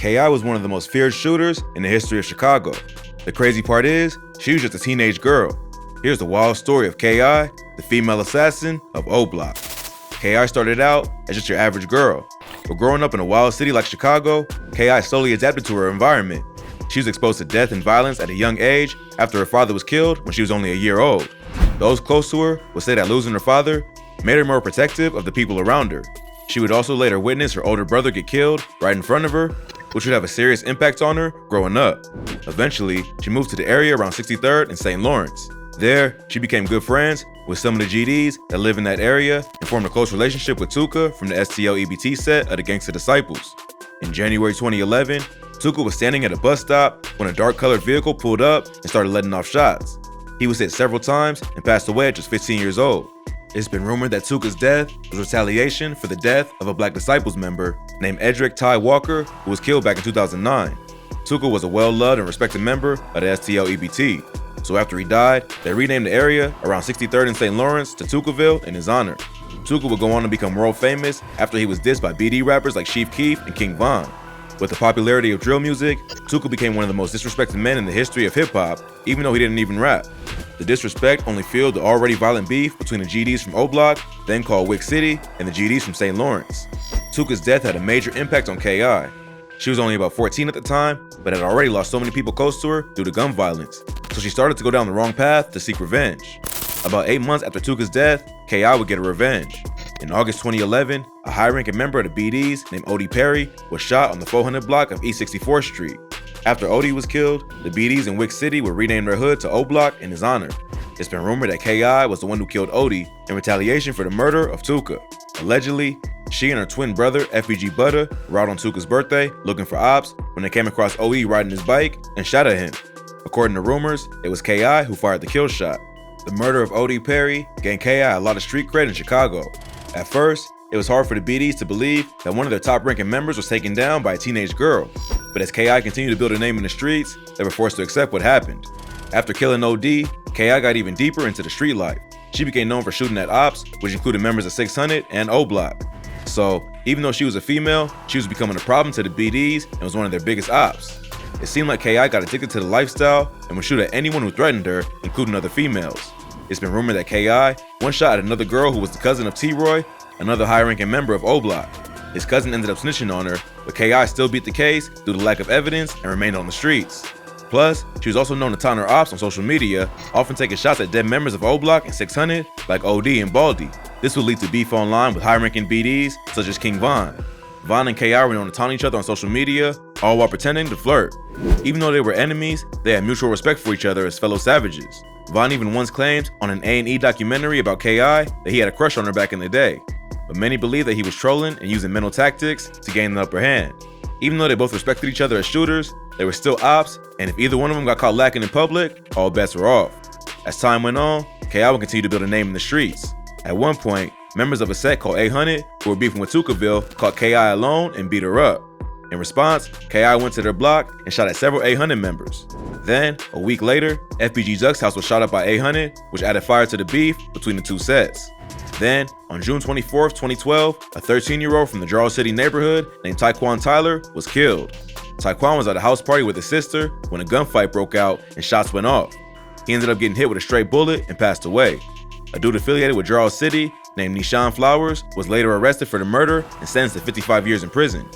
K.I. was one of the most feared shooters in the history of Chicago. The crazy part is, she was just a teenage girl. Here's the wild story of K.I., the female assassin of O Block. K.I. started out as just your average girl, but growing up in a wild city like Chicago, K.I. slowly adapted to her environment. She was exposed to death and violence at a young age after her father was killed when she was only a year old. Those close to her would say that losing her father made her more protective of the people around her. She would also later witness her older brother get killed right in front of her, which would have a serious impact on her growing up. Eventually, she moved to the area around 63rd and St. Lawrence. There, she became good friends with some of the GDs that live in that area and formed a close relationship with Tuka from the STL EBT set of the Gangsta Disciples. In January 2011, Tuka was standing at a bus stop when a dark-colored vehicle pulled up and started letting off shots. He was hit several times and passed away at just 15 years old. It's been rumored that Tuka's death was retaliation for the death of a Black Disciples member named Edric Ty Walker, who was killed back in 2009. Tuka was a well-loved and respected member of the STL EBT. So after he died, they renamed the area around 63rd and St. Lawrence to Tukaville in his honor. Tuka would go on to become world famous after he was dissed by BD rappers like Chief Keef and King Von. With the popularity of drill music, Tuka became one of the most disrespected men in the history of hip-hop, even though he didn't even rap. The disrespect only fueled the already violent beef between the GDs from O Block, then called Wick City, and the GDs from St. Lawrence. Tuka's death had a major impact on K.I. She was only about 14 at the time, but had already lost so many people close to her due to gun violence, so she started to go down the wrong path to seek revenge. About 8 months after Tuka's death, K.I. would get her revenge. In August 2011, a high-ranking member of the BDs named Odie Perry was shot on the 400 block of East 64th Street. After Odie was killed, the BDs in Wick City would rename their hood to O Block in his honor. It's been rumored that K.I. was the one who killed Odie in retaliation for the murder of Tuka. Allegedly, she and her twin brother, FBG Butter, were out on Tuka's birthday looking for ops when they came across OE riding his bike and shot at him. According to rumors, it was K.I. who fired the kill shot. The murder of Odie Perry gained K.I. a lot of street cred in Chicago. At first, it was hard for the BDs to believe that one of their top-ranking members was taken down by a teenage girl, but as K.I. continued to build a name in the streets, they were forced to accept what happened. After killing OD, K.I. got even deeper into the street life. She became known for shooting at ops, which included members of 600 and O Block. So, even though she was a female, she was becoming a problem to the BDs and was one of their biggest ops. It seemed like K.I. got addicted to the lifestyle and would shoot at anyone who threatened her, including other females. It's been rumored that K.I. one shot at another girl who was the cousin of T-Roy, another high-ranking member of O Block. His cousin ended up snitching on her, but K.I. still beat the case due to lack of evidence and remained on the streets. Plus, she was also known to taunt her ops on social media, often taking shots at dead members of O Block and 600, like OD and Baldy. This would lead to beef online with high-ranking BDs, such as King Von. Von and K.I. were known to taunt each other on social media, all while pretending to flirt. Even though they were enemies, they had mutual respect for each other as fellow savages. Von even once claimed on an A&E documentary about K.I. that he had a crush on her back in the day. But many believe that he was trolling and using mental tactics to gain the upper hand. Even though they both respected each other as shooters, they were still ops, and if either one of them got caught lacking in public, all bets were off. As time went on, K.I. would continue to build a name in the streets. At one point, members of a set called 800, who were beefing with Tukaville, caught K.I. alone and beat her up. In response, K.I. went to their block and shot at several 800 members. Then, a week later, FBG Zuck's house was shot up by 800, which added fire to the beef between the two sets. Then, on June 24, 2012, a 13-year-old from the Jarrell City neighborhood named Tyquan Tyler was killed. Tyquan was at a house party with his sister when a gunfight broke out and shots went off. He ended up getting hit with a stray bullet and passed away. A dude affiliated with Jarrell City named Nishan Flowers was later arrested for the murder and sentenced to 55 years in prison.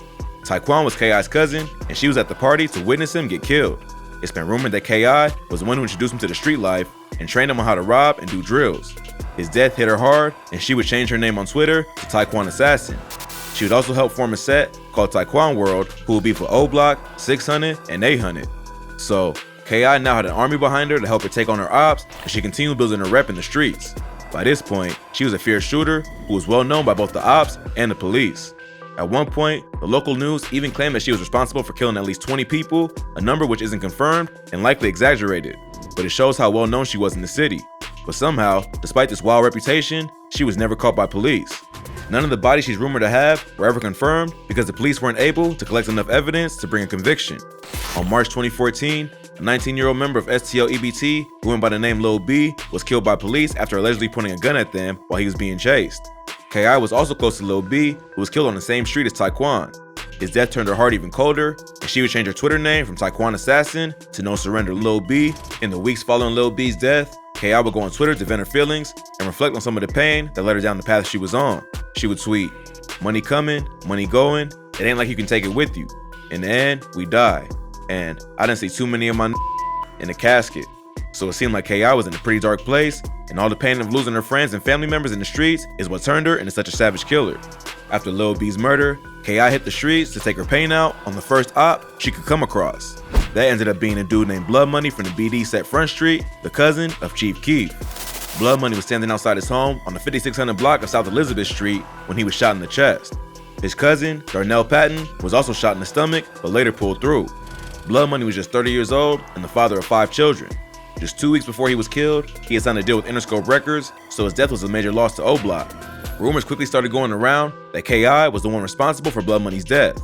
Tyquan was K.I.'s cousin, and she was at the party to witness him get killed. It's been rumored that K.I. was the one who introduced him to the street life and trained him on how to rob and do drills. His death hit her hard, and she would change her name on Twitter to Tyquan Assassin. She would also help form a set called Tyquan World, who would be for O Block, 600, and 800. So, K.I. now had an army behind her to help her take on her ops, and she continued building her rep in the streets. By this point, she was a fierce shooter who was well known by both the ops and the police. At one point, the local news even claimed that she was responsible for killing at least 20 people, a number which isn't confirmed and likely exaggerated, but it shows how well known she was in the city. But somehow, despite this wild reputation, she was never caught by police. None of the bodies she's rumored to have were ever confirmed because the police weren't able to collect enough evidence to bring a conviction. On March 2014, a 19-year-old member of STL EBT, who went by the name Lil B, was killed by police after allegedly pointing a gun at them while he was being chased. K.I. was also close to Lil B, who was killed on the same street as Tyquan. His death turned her heart even colder, and she would change her Twitter name from Taekwon Assassin to No Surrender Lil B. In the weeks following Lil B's death, K.I. would go on Twitter to vent her feelings and reflect on some of the pain that led her down the path she was on. She would tweet, "Money coming, money going, it ain't like you can take it with you. In the end, we die. And I didn't see too many of my in the casket." So it seemed like K.I. was in a pretty dark place, and all the pain of losing her friends and family members in the streets is what turned her into such a savage killer. After Lil B's murder, K.I. hit the streets to take her pain out on the first op she could come across. That ended up being a dude named Blood Money from the BD set Front Street, the cousin of Chief Keef. Blood Money was standing outside his home on the 5600 block of South Elizabeth Street when he was shot in the chest. His cousin, Darnell Patton, was also shot in the stomach but later pulled through. Blood Money was just 30 years old and the father of 5 children. Just 2 weeks before he was killed, he had signed a deal with Interscope Records, so his death was a major loss to O-Block. Rumors quickly started going around that K.I. was the one responsible for Blood Money's death.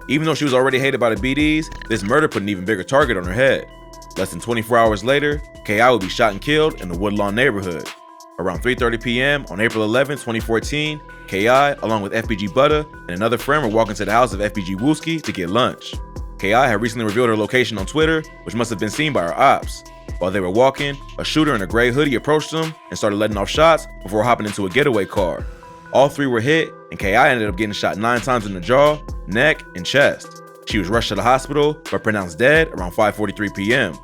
Even though she was already hated by the BDs, this murder put an even bigger target on her head. Less than 24 hours later, K.I. would be shot and killed in the Woodlawn neighborhood. Around 3:30 p.m. on April 11, 2014, K.I., along with FBG Butta and another friend, were walking to the house of FBG Wooski to get lunch. K.I. had recently revealed her location on Twitter, which must have been seen by her ops. While they were walking, a shooter in a gray hoodie approached them and started letting off shots before hopping into a getaway car. All 3 were hit, and K.I. ended up getting shot 9 times in the jaw, neck, and chest. She was rushed to the hospital, but pronounced dead around 5:43 p.m.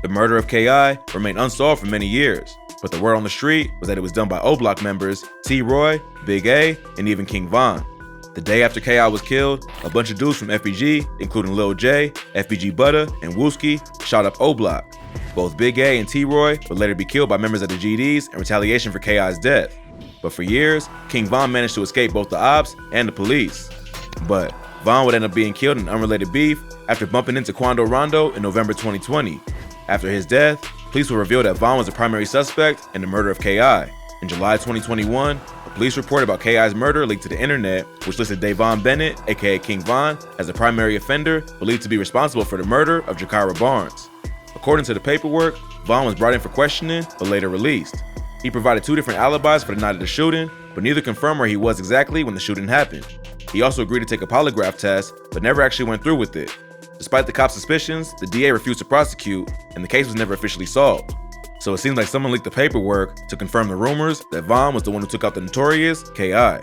The murder of K.I. remained unsolved for many years, but the word on the street was that it was done by O-Block members T-Roy, Big A, and even King Von. The day after K.I. was killed, a bunch of dudes from FBG, including Lil J, FBG Butta, and Wooski, shot up O-Block. Both Big A and T-Roy would later be killed by members of the GDs in retaliation for K.I.'s death. But for years, King Von managed to escape both the ops and the police. But Von would end up being killed in unrelated beef after bumping into Quando Rondo in November 2020. After his death, police would reveal that Von was the primary suspect in the murder of K.I. In July 2021, a police report about K.I.'s murder leaked to the internet, which listed Davon Bennett, aka King Von, as the primary offender believed to be responsible for the murder of Jakira Barnes. According to the paperwork, Von was brought in for questioning, but later released. He provided 2 different alibis for the night of the shooting, but neither confirmed where he was exactly when the shooting happened. He also agreed to take a polygraph test, but never actually went through with it. Despite the cops' suspicions, the DA refused to prosecute, and the case was never officially solved. So it seems like someone leaked the paperwork to confirm the rumors that Von was the one who took out the notorious K.I.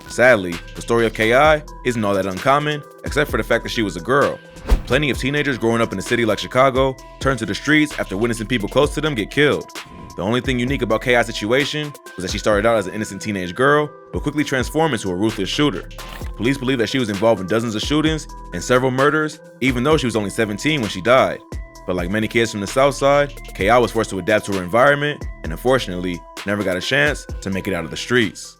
Sadly, the story of K.I. isn't all that uncommon, except for the fact that she was a girl. Plenty of teenagers growing up in a city like Chicago turn to the streets after witnessing people close to them get killed. The only thing unique about K.I.'s situation was that she started out as an innocent teenage girl, but quickly transformed into a ruthless shooter. Police believe that she was involved in dozens of shootings and several murders, even though she was only 17 when she died. But like many kids from the South Side, K.I. was forced to adapt to her environment and unfortunately never got a chance to make it out of the streets.